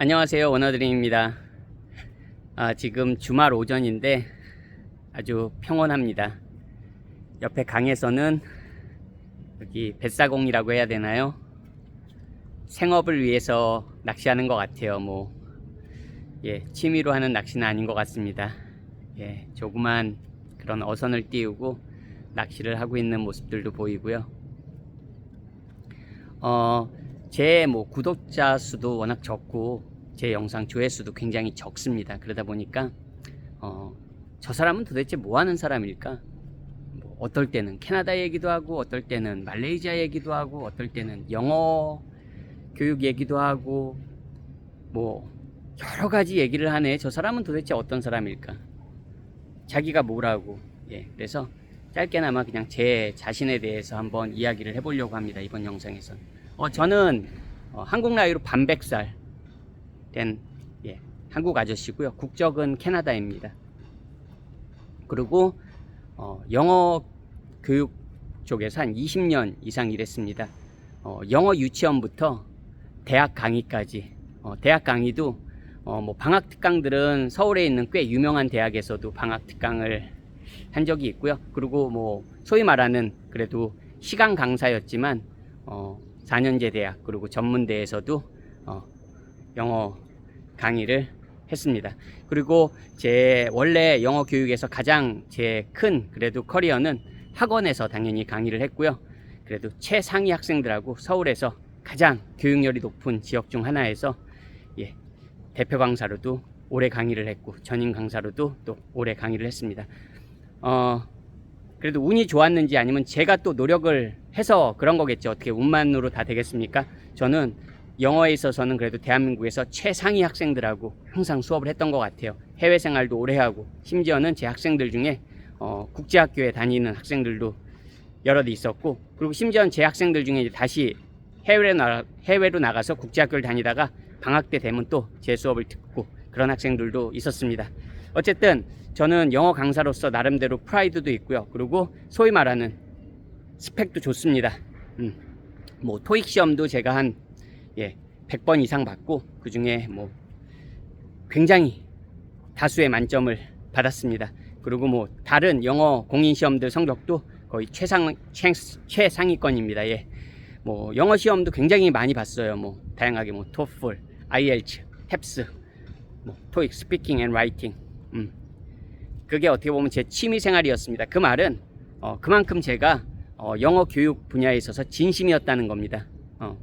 안녕하세요, 원어드림입니다. 지금 주말 오전인데 아주 평온합니다. 옆에 강에서는 여기 뱃사공이라고 해야 되나요? 생업을 위해서 낚시하는 것 같아요. 취미로 하는 낚시는 아닌 것 같습니다. 조그만 그런 어선을 띄우고 낚시를 하고 있는 모습들도 보이고요. 제 구독자 수도 워낙 적고 제 영상 조회수도 굉장히 적습니다. 그러다 보니까 저 사람은 도대체 뭐 하는 사람일까? 어떨 때는 캐나다 얘기도 하고, 어떨 때는 말레이시아 얘기도 하고, 어떨 때는 영어 교육 얘기도 하고, 여러 가지 얘기를 하네. 저 사람은 도대체 어떤 사람일까? 자기가 뭐라고. 그래서 짧게나마 그냥 제 자신에 대해서 한번 이야기를 해보려고 합니다. 이번 영상에서. 저는 한국 나이로 반백살 된 한국 아저씨고요. 국적은 캐나다입니다. 그리고 영어 교육 쪽에서 한 20년 이상 일했습니다. 영어 유치원부터 대학 강의까지. 대학 강의도 방학 특강들은 서울에 있는 꽤 유명한 대학에서도 방학 특강을 한 적이 있고요. 그리고 소위 말하는 그래도 시간 강사였지만 4년제 대학 그리고 전문대에서도 영어 강의를 했습니다. 그리고 제 원래 영어 교육에서 가장 제 큰 그래도 커리어는 학원에서 당연히 강의를 했고요. 그래도 최상위 학생들하고 서울에서 가장 교육열이 높은 지역 중 하나에서 대표 강사로도 오래 강의를 했고 전임 강사로도 또 오래 강의를 했습니다. 그래도 운이 좋았는지 아니면 제가 또 노력을 해서 그런 거겠죠. 어떻게 운만으로 다 되겠습니까? 저는 영어에 있어서는 그래도 대한민국에서 최상위 학생들하고 항상 수업을 했던 것 같아요. 해외 생활도 오래 하고 심지어는 제 학생들 중에 국제학교에 다니는 학생들도 여럿 있었고, 그리고 심지어는 제 학생들 중에 다시 해외로 나가서 국제학교를 다니다가 방학 때 되면 또 제 수업을 듣고 그런 학생들도 있었습니다. 어쨌든 저는 영어 강사로서 나름대로 프라이드도 있고요. 그리고 소위 말하는 스펙도 좋습니다. 토익 시험도 제가 한 100번 이상 받고 그 중에 굉장히 다수의 만점을 받았습니다. 그리고 다른 영어 공인 시험들 성적도 거의 최상위권입니다. 영어 시험도 굉장히 많이 봤어요. 다양하게 토플, IELTS, 탭스, 토익, 스피킹 앤 라이팅. 그게 어떻게 보면 제 취미 생활이었습니다. 그 말은 그만큼 제가 영어 교육 분야에 있어서 진심이었다는 겁니다.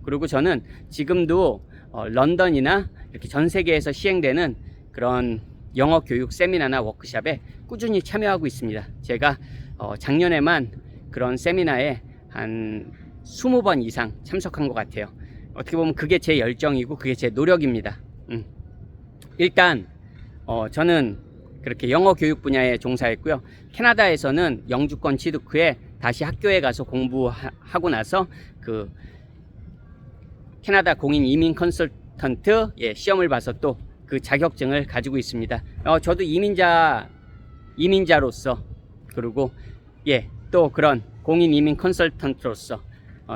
그리고 저는 지금도 런던이나 이렇게 전 세계에서 시행되는 그런 영어 교육 세미나나 워크숍에 꾸준히 참여하고 있습니다. 제가 작년에만 그런 세미나에 한 20번 이상 참석한 것 같아요. 어떻게 보면 그게 제 열정이고 그게 제 노력입니다. 일단 저는 그렇게 영어 교육 분야에 종사했고요. 캐나다에서는 영주권 취득 후에 다시 학교에 가서 공부하고 나서 그 캐나다 공인 이민 컨설턴트 시험을 봐서 또 그 자격증을 가지고 있습니다. 저도 이민자로서 그리고 또 그런 공인 이민 컨설턴트로서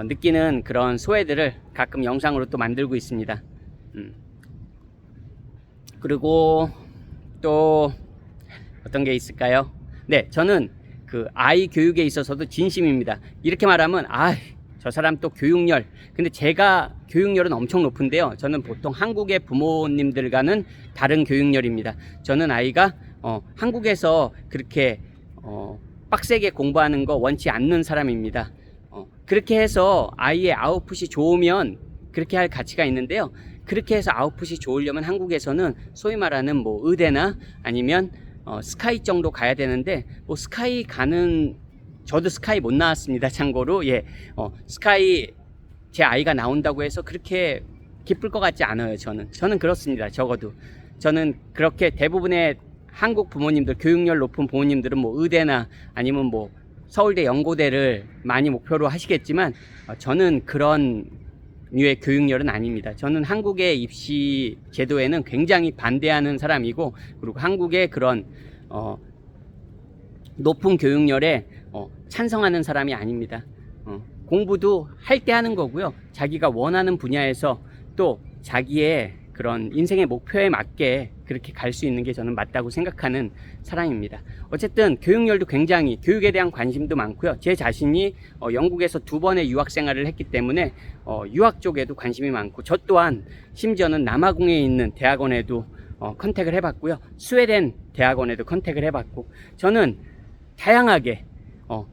느끼는 그런 소외들을 가끔 영상으로 또 만들고 있습니다. 그리고 또 어떤 게 있을까요? 저는 그 아이 교육에 있어서도 진심입니다. 이렇게 말하면 저 사람 또 교육열. 근데 제가 교육열은 엄청 높은데요. 저는 보통 한국의 부모님들과는 다른 교육열입니다. 저는 아이가 한국에서 그렇게 빡세게 공부하는 거 원치 않는 사람입니다. 그렇게 해서 아이의 아웃풋이 좋으면 그렇게 할 가치가 있는데요. 그렇게 해서 아웃풋이 좋으려면 한국에서는 소위 말하는 의대나 아니면 스카이 정도 가야 되는데 스카이 가는, 저도 스카이 못 나왔습니다. 참고로 스카이 제 아이가 나온다고 해서 그렇게 기쁠 것 같지 않아요. 저는 그렇습니다. 적어도 저는 그렇게 대부분의 한국 부모님들, 교육열 높은 부모님들은 의대나 아니면 서울대 연고대를 많이 목표로 하시겠지만 저는 그런 류의 교육열은 아닙니다. 저는 한국의 입시 제도에는 굉장히 반대하는 사람이고, 그리고 한국의 그런 높은 교육열에 찬성하는 사람이 아닙니다. 공부도 할 때 하는 거고요. 자기가 원하는 분야에서 또 자기의 그런 인생의 목표에 맞게 그렇게 갈 수 있는 게 저는 맞다고 생각하는 사람입니다. 어쨌든 교육열도 굉장히 교육에 대한 관심도 많고요. 제 자신이 영국에서 2번의 유학 생활을 했기 때문에 유학 쪽에도 관심이 많고, 저 또한 심지어는 남아공에 있는 대학원에도 컨택을 해봤고요. 스웨덴 대학원에도 컨택을 해봤고, 저는 다양하게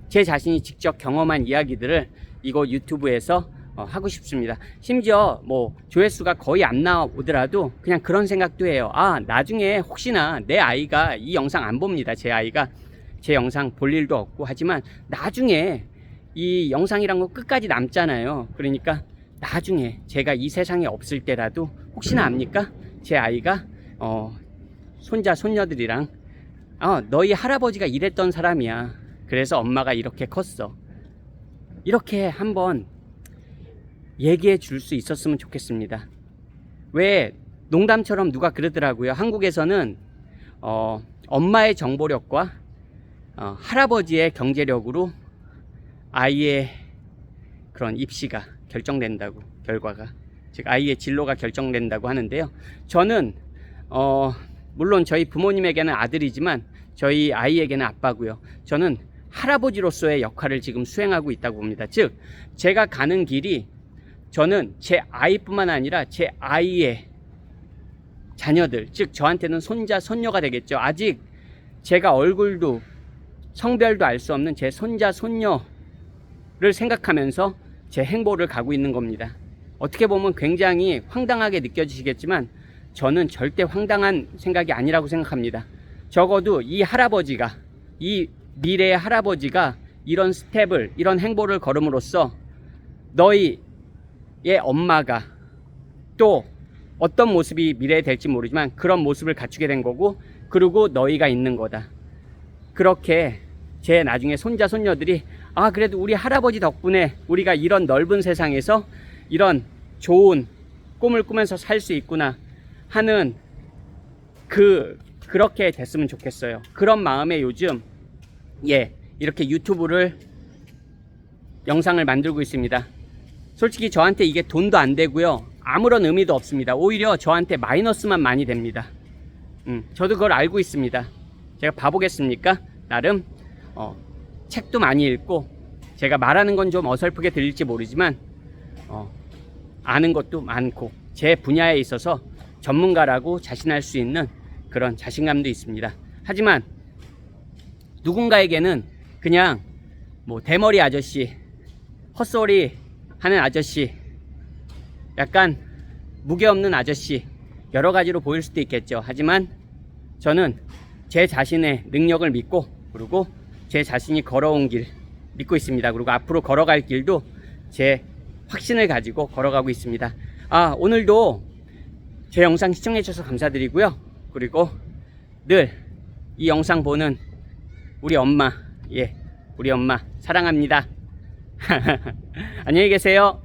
제 자신이 직접 경험한 이야기들을 이곳 유튜브에서 하고 싶습니다. 심지어 뭐 조회수가 거의 안 나오더라도 그냥 그런 생각도 해요. 아, 나중에 혹시나 내 아이가 이 영상 안 봅니다. 제 아이가 제 영상 볼 일도 없고, 하지만 나중에 이 영상이란 거 끝까지 남잖아요. 그러니까 나중에 제가 이 세상에 없을 때라도 혹시나 압니까? 제 아이가 손자 손녀들이랑 너희 할아버지가 이랬던 사람이야. 그래서 엄마가 이렇게 컸어. 이렇게 한번 얘기해 줄 수 있었으면 좋겠습니다. 왜 농담처럼 누가 그러더라고요. 한국에서는 엄마의 정보력과 할아버지의 경제력으로 아이의 그런 입시가 결정된다고, 결과가, 즉 아이의 진로가 결정된다고 하는데요. 저는 물론 저희 부모님에게는 아들이지만 저희 아이에게는 아빠고요. 저는 할아버지로서의 역할을 지금 수행하고 있다고 봅니다. 즉 제가 가는 길이, 저는 제 아이뿐만 아니라 제 아이의 자녀들, 즉 저한테는 손자 손녀가 되겠죠. 아직 제가 얼굴도 성별도 알 수 없는 제 손자 손녀를 생각하면서 제 행보를 가고 있는 겁니다. 어떻게 보면 굉장히 황당하게 느껴지시겠지만 저는 절대 황당한 생각이 아니라고 생각합니다. 적어도 이 할아버지가, 이 미래의 할아버지가 이런 스텝을, 이런 행보를 걸음으로써 너희의 엄마가 또 어떤 모습이 미래에 될지 모르지만 그런 모습을 갖추게 된 거고, 그리고 너희가 있는 거다. 그렇게 제 나중에 손자 손녀들이 그래도 우리 할아버지 덕분에 우리가 이런 넓은 세상에서 이런 좋은 꿈을 꾸면서 살 수 있구나 하는 그렇게 됐으면 좋겠어요. 그런 마음에 요즘 이렇게 유튜브를 영상을 만들고 있습니다. 솔직히 저한테 이게 돈도 안 되고요, 아무런 의미도 없습니다. 오히려 저한테 마이너스만 많이 됩니다. 저도 그걸 알고 있습니다. 제가 바보겠습니까? 나름 책도 많이 읽고, 제가 말하는 건 좀 어설프게 들릴지 모르지만 아는 것도 많고, 제 분야에 있어서 전문가라고 자신할 수 있는 그런 자신감도 있습니다. 하지만 누군가에게는 그냥 뭐 대머리 아저씨, 헛소리 하는 아저씨, 약간 무게 없는 아저씨, 여러 가지로 보일 수도 있겠죠. 하지만 저는 제 자신의 능력을 믿고, 그리고 제 자신이 걸어온 길 믿고 있습니다. 그리고 앞으로 걸어갈 길도 제 확신을 가지고 걸어가고 있습니다. 오늘도 제 영상 시청해 주셔서 감사드리고요. 그리고 늘 이 영상 보는 우리 엄마, 우리 엄마 사랑합니다. 안녕히 계세요.